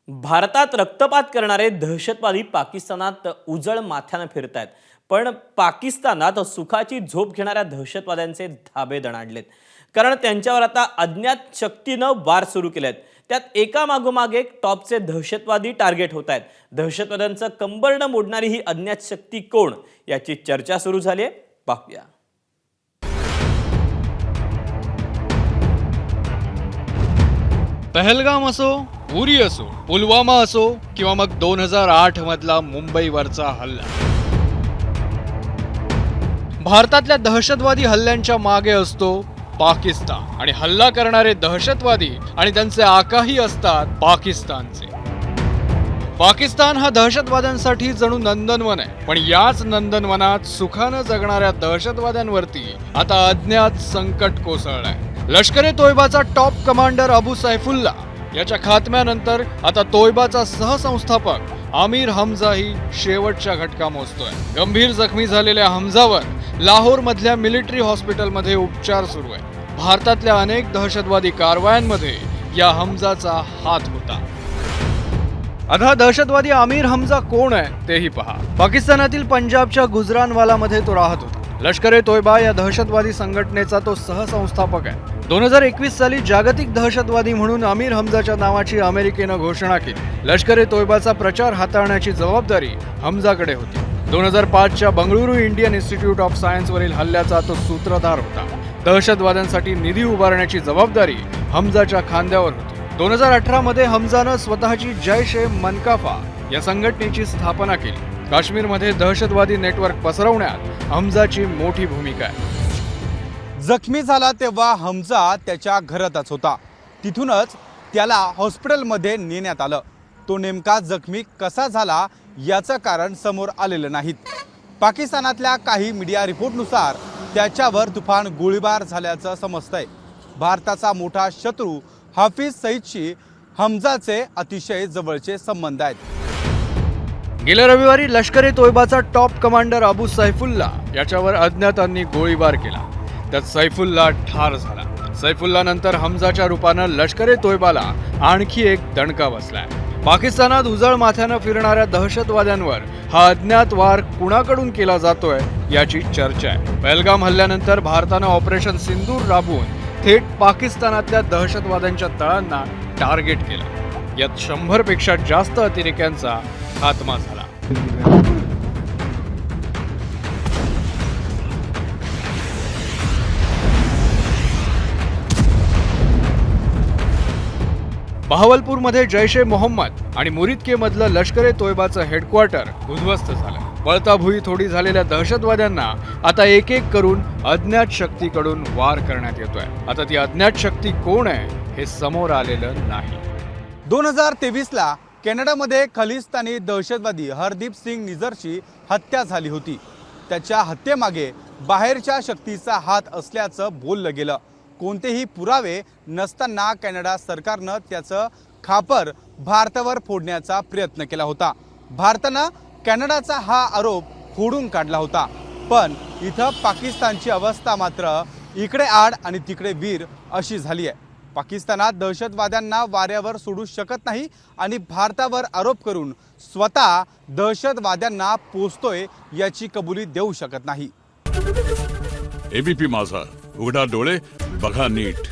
भारतात रक्तपात करणारे दहशतवादी पाकिस्तानात उजळ माथ्यानं फिरतायत. पण पाकिस्तानात सुखाची झोप घेणाऱ्या दहशतवाद्यांचे धाबे दणाणलेत. कारण त्यांच्यावर आता अज्ञात शक्तीनं वार सुरू केलेत. त्यात एका मागोमाग एक टॉपचे दहशतवादी टार्गेट होत आहेत. दहशतवाद्यांचं कंबरडं मोडणारी ही अज्ञात शक्ती कोण, याची चर्चा सुरू झाली आहे. पाहूया. पहलगाम असो, उरी असो, पुलवामा असो किंवा मग 2008 मधला मुंबईवरचा हल्ला, भारतातल्या दहशतवादी हल्ल्यांच्या मागे असतो पाकिस्तान. आणि हल्ला करणारे दहशतवादी आणि त्यांचे आकाही असतात पाकिस्तानचे. पाकिस्तान हा दहशतवाद्यांसाठी जणू नंदनवन आहे. पण याच नंदनवनात सुखानं जगणाऱ्या दहशतवाद्यांवरती आता अज्ञात संकट कोसळलंय. लष्कर ए तोयबाचा टॉप कमांडर अबू सैफुल्ला याच्या खात्म्यानंतर आता तोयबाचा सहसंस्थापक आमिर हमजाही शेवटच्या घटका मोजतोय. गंभीर जखमी झालेल्या हमजावर लाहोर मधल्या मिलिटरी हॉस्पिटलमध्ये उपचार सुरू आहे. भारतातल्या अनेक दहशतवादी कारवायांमध्ये या हमजाचा हात होता. आता दहशतवादी आमिर हमजा कोण आहे तेही पहा. पाकिस्तानातील पंजाबच्या गुजरानवाला मध्ये तो राहत होता. लष्कर ए तोयबा या दहशतवादी संघटनेचा तो सहसंस्थापक आहे. 2021 साली जागतिक दहशतवादी म्हणून आमिर हमजाच्या नावाची अमेरिकेनं घोषणा केली. लष्कर ए तोयबाचा प्रचार हाताळण्याची जबाबदारी हमजाकडे होती. 2005च्या Bengaluru Indian Institute of Science वरील हल्ल्याचा तो सूत्रधार होता. दहशतवाद्यांसाठी निधी उभारण्याची जबाबदारी हमजाच्या खांद्यावर होती. 2018 मध्ये हमजानं स्वतःची जैश ए मनकाफा या संघटनेची स्थापना केली. काश्मीरमध्ये दहशतवादी नेटवर्क पसरवण्यात हमजाची मोठी भूमिका आहे. जखमी झाला तेव्हा हमजा त्याच्या घरातच होता. तिथूनच त्याला हॉस्पिटलमध्ये नेण्यात आलं. तो नेमका जखमी कसा झाला याचं कारण समोर आलेलं नाहीत. पाकिस्तानातल्या काही मीडिया रिपोर्टनुसार त्याच्यावर तुफान गोळीबार झाल्याचं समजतंय. भारताचा मोठा शत्रू हाफिज सईदशी हमजाचे अतिशय जवळचे संबंध आहेत. गेल्या रविवारी लष्कर ए तोयबाचा टॉप कमांडर अबू सैफुल्ला याच्यावर अज्ञातांनी गोळीबार केला. त्यात सैफुल्ला ठार झाला. सैफुल्ला नंतर हमजाच्या रूपानं लष्कर ए तोयबाला आणखी एक दणका बसलाय. पाकिस्तानात उजळ माथ्यानं फिरणाऱ्या दहशतवाद्यांवर हा अज्ञात वार कुणाकडून केला जातोय याची चर्चा आहे. पहलगाम हल्ल्यानंतर भारतानं ऑपरेशन सिंदूर राबवून थेट पाकिस्तानातल्या दहशतवाद्यांच्या तळांना टार्गेट केलं. यात 100 पेक्षा जास्त अतिरेक्यांचा खात्मा झाला. बहावलपूरमध्ये जैश ए मोहम्मद आणि मुरिदकेमधलं लष्कर ए तोयबाचं हेडक्वार्टर उद्ध्वस्त झालं. पळता भुई थोडी झालेल्या दहशतवाद्यांना आता एक एक करून अज्ञात शक्तीकडून वार करण्यात येतोय. आता ती अज्ञात शक्ती कोण आहे हे समोर आलेलं नाही. 2023ला कॅनडामध्ये खलिस्तानी दहशतवादी हरदीप सिंग निजरची हत्या झाली होती. त्याच्या हत्येमागे बाहेरच्या शक्तीचा हात असल्याचं बोललं गेलं. कोणतेही पुरावे नसताना कॅनडा सरकारनं त्याचं खापर भारतावर फोडण्याचा प्रयत्न केला होता. भारतानं कॅनडाचा हा आरोप खोडून काढला होता. पण इथं पाकिस्तानची अवस्था मात्र इकडे आड आणि तिकडे वीर अशी झाली आहे. पाकिस्तानात दहशतवाद्यांना वाऱ्यावर सोडू शकत नाही आणि भारतावर आरोप करून स्वतः दहशतवाद्यांना पोचतोय याची कबुली देऊ शकत नाही. एबीपी माझा, उघडा डोळे बघा नीट.